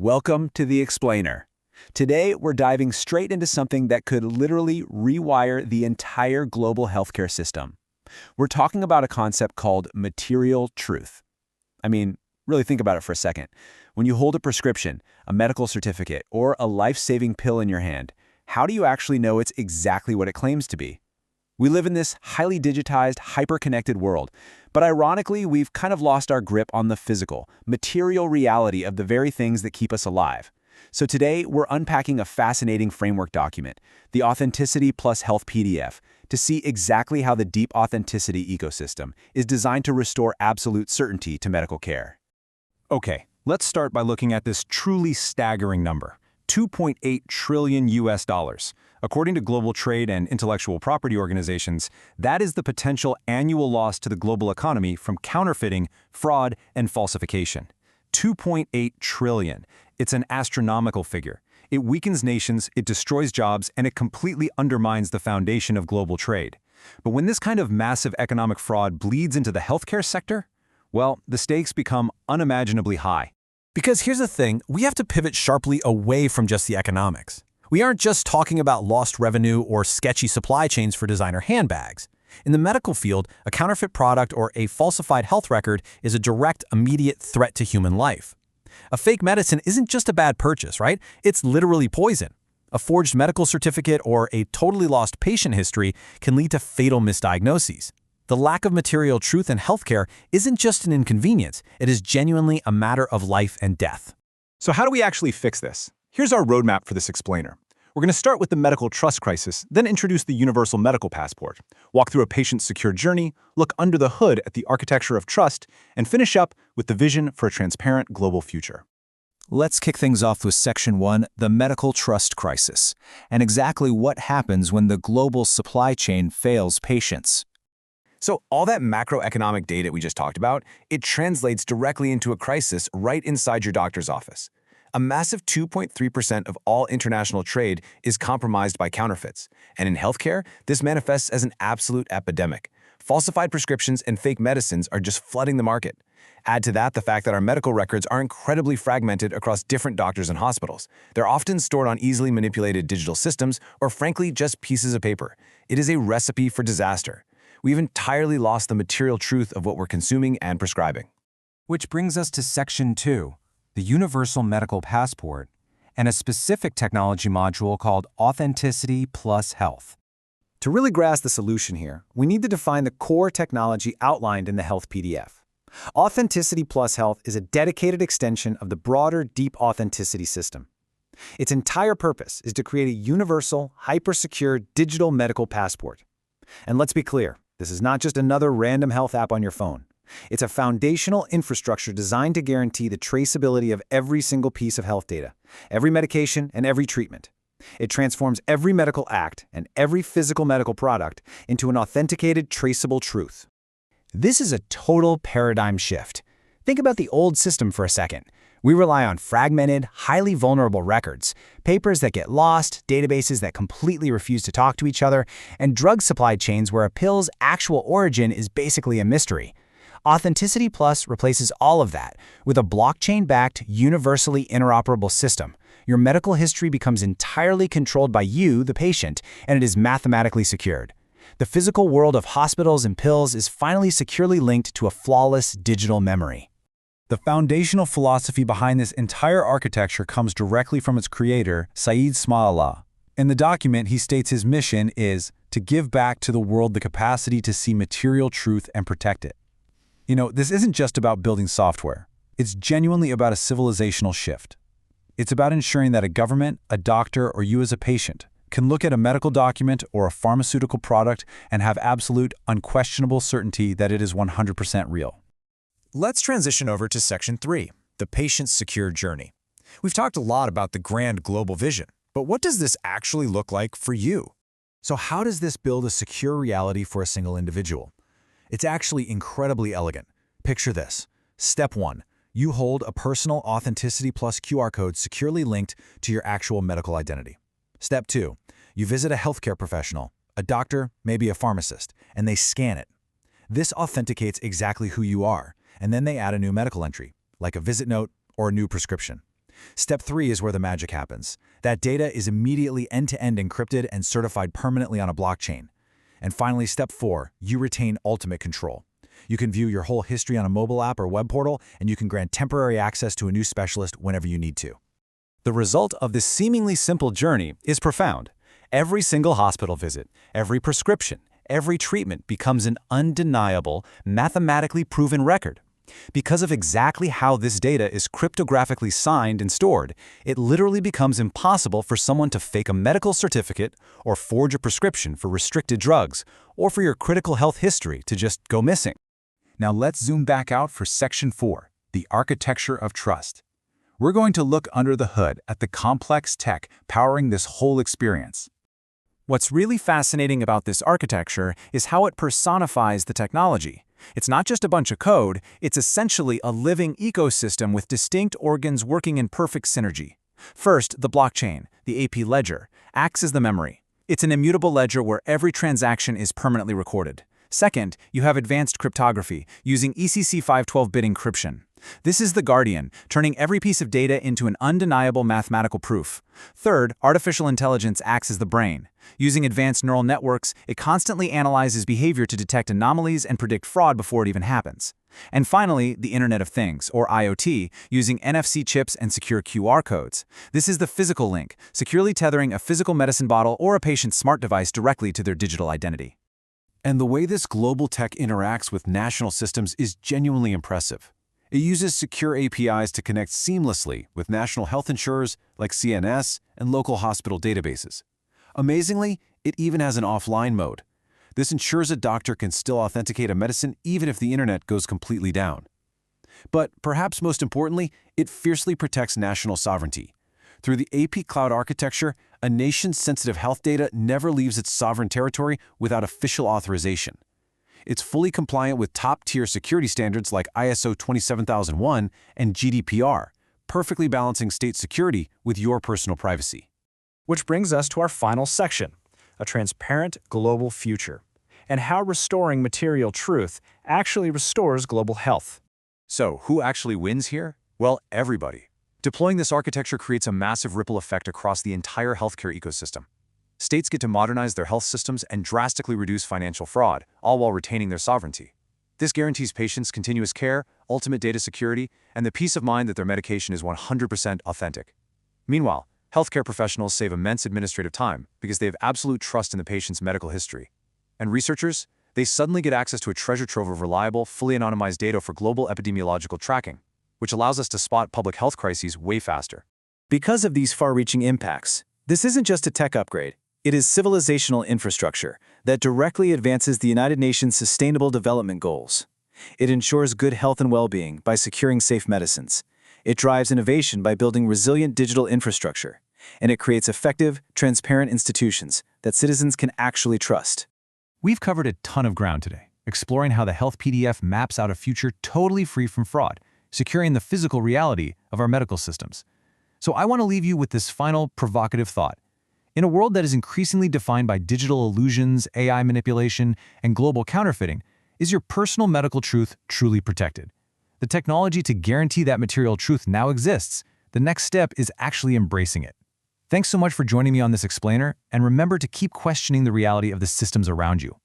Welcome to The Explainer. Today, we're diving straight into something that could literally rewire the entire global healthcare system. We're talking about a concept called material truth. I mean, really think about it for a second. When you hold a prescription, a medical certificate, or a life-saving pill in your hand, how do you actually know it's exactly what it claims to be? We live in this highly digitized, hyper-connected world, but ironically, we've kind of lost our grip on the physical, material reality of the very things that keep us alive. So today, we're unpacking a fascinating framework document, the Authenticity Plus Health PDF, to see exactly how the deep authenticity ecosystem is designed to restore absolute certainty to medical care. Okay, let's start by looking at this truly staggering number, $2.8 trillion US. According to global trade and intellectual property organizations, that is the potential annual loss to the global economy from counterfeiting, fraud, and falsification. 2.8 trillion. It's an astronomical figure. It weakens nations, it destroys jobs, and it completely undermines the foundation of global trade. But when this kind of massive economic fraud bleeds into the healthcare sector, well, the stakes become unimaginably high. Because here's the thing, we have to pivot sharply away from just the economics. We aren't just talking about lost revenue or sketchy supply chains for designer handbags. In the medical field, a counterfeit product or a falsified health record is a direct, immediate threat to human life. A fake medicine isn't just a bad purchase, right? It's literally poison. A forged medical certificate or a totally lost patient history can lead to fatal misdiagnoses. The lack of material truth in healthcare isn't just an inconvenience, it is genuinely a matter of life and death. So how do we actually fix this? Here's our roadmap for this explainer. We're going to start with the medical trust crisis, then introduce the universal medical passport, walk through a patient's secure journey, look under the hood at the architecture of trust, and finish up with the vision for a transparent global future. Let's kick things off with Section 1, the medical trust crisis, and exactly what happens when the global supply chain fails patients. So all that macroeconomic data we just talked about, it translates directly into a crisis right inside your doctor's office. A massive 2.3% of all international trade is compromised by counterfeits. And in healthcare, this manifests as an absolute epidemic. Falsified prescriptions and fake medicines are just flooding the market. Add to that the fact that our medical records are incredibly fragmented across different doctors and hospitals. They're often stored on easily manipulated digital systems or frankly just pieces of paper. It is a recipe for disaster. We've entirely lost the material truth of what we're consuming and prescribing. Which brings us to Section 2, the Universal Medical Passport, and a specific technology module called Authenticity Plus Health. To really grasp the solution here, we need to define the core technology outlined in the Health PDF. Authenticity Plus Health is a dedicated extension of the broader deep authenticity system. Its entire purpose is to create a universal, hyper-secure digital medical passport. And let's be clear, this is not just another random health app on your phone. It's a foundational infrastructure designed to guarantee the traceability of every single piece of health data, every medication, and every treatment. It transforms every medical act and every physical medical product into an authenticated, traceable truth. This is a total paradigm shift. Think about the old system for a second. We rely on fragmented, highly vulnerable records, papers that get lost, databases that completely refuse to talk to each other, and drug supply chains where a pill's actual origin is basically a mystery. Authenticity Plus replaces all of that with a blockchain-backed, universally interoperable system. Your medical history becomes entirely controlled by you, the patient, and it is mathematically secured. The physical world of hospitals and pills is finally securely linked to a flawless digital memory. The foundational philosophy behind this entire architecture comes directly from its creator, Saeed Smailullah. In the document, he states his mission is to give back to the world the capacity to see material truth and protect it. You know, this isn't just about building software. It's genuinely about a civilizational shift. It's about ensuring that a government, a doctor, or you as a patient can look at a medical document or a pharmaceutical product and have absolute, unquestionable certainty that it is 100% real. Let's transition over to Section 3, the patient's secure journey. We've talked a lot about the grand global vision, but what does this actually look like for you? So how does this build a secure reality for a single individual? It's actually incredibly elegant. Picture this. Step 1. You hold a personal Authenticity Plus QR code securely linked to your actual medical identity. Step 2. You visit a healthcare professional, a doctor, maybe a pharmacist, and they scan it. This authenticates exactly who you are, and then they add a new medical entry, like a visit note or a new prescription. Step 3 is where the magic happens. That data is immediately end-to-end encrypted and certified permanently on a blockchain. And finally, Step 4, you retain ultimate control. You can view your whole history on a mobile app or web portal, and you can grant temporary access to a new specialist whenever you need to. The result of this seemingly simple journey is profound. Every single hospital visit, every prescription, every treatment becomes an undeniable, mathematically proven record. Because of exactly how this data is cryptographically signed and stored, it literally becomes impossible for someone to fake a medical certificate or forge a prescription for restricted drugs or for your critical health history to just go missing. Now let's zoom back out for Section 4, the architecture of trust. We're going to look under the hood at the complex tech powering this whole experience. What's really fascinating about this architecture is how it personifies the technology. It's not just a bunch of code, it's essentially a living ecosystem with distinct organs working in perfect synergy. First, the blockchain, the AP ledger, acts as the memory. It's an immutable ledger where every transaction is permanently recorded. Second, you have advanced cryptography, using ECC 512-bit encryption. This is the guardian, turning every piece of data into an undeniable mathematical proof. Third, artificial intelligence acts as the brain. Using advanced neural networks, it constantly analyzes behavior to detect anomalies and predict fraud before it even happens. And finally, the Internet of Things, or IoT, using NFC chips and secure QR codes. This is the physical link, securely tethering a physical medicine bottle or a patient's smart device directly to their digital identity. And the way this global tech interacts with national systems is genuinely impressive. It uses secure APIs to connect seamlessly with national health insurers like CNS and local hospital databases. Amazingly, it even has an offline mode. This ensures a doctor can still authenticate a medicine even if the internet goes completely down. But perhaps most importantly, it fiercely protects national sovereignty. Through the AP cloud architecture, a nation's sensitive health data never leaves its sovereign territory without official authorization. It's fully compliant with top-tier security standards like ISO 27001 and GDPR, perfectly balancing state security with your personal privacy. Which brings us to our final section, a transparent global future, and how restoring material truth actually restores global health. So, who actually wins here? Well, everybody. Deploying this architecture creates a massive ripple effect across the entire healthcare ecosystem. States get to modernize their health systems and drastically reduce financial fraud, all while retaining their sovereignty. This guarantees patients continuous care, ultimate data security, and the peace of mind that their medication is 100% authentic. Meanwhile, healthcare professionals save immense administrative time because they have absolute trust in the patient's medical history. And researchers, they suddenly get access to a treasure trove of reliable, fully anonymized data for global epidemiological tracking, which allows us to spot public health crises way faster. Because of these far-reaching impacts, this isn't just a tech upgrade. It is civilizational infrastructure that directly advances the United Nations Sustainable Development Goals. It ensures good health and well-being by securing safe medicines. It drives innovation by building resilient digital infrastructure. And it creates effective, transparent institutions that citizens can actually trust. We've covered a ton of ground today, exploring how the Health PDF maps out a future totally free from fraud, securing the physical reality of our medical systems. So I want to leave you with this final provocative thought. In a world that is increasingly defined by digital illusions, AI manipulation, and global counterfeiting, is your personal medical truth truly protected? The technology to guarantee that material truth now exists. The next step is actually embracing it. Thanks so much for joining me on this explainer, and remember to keep questioning the reality of the systems around you.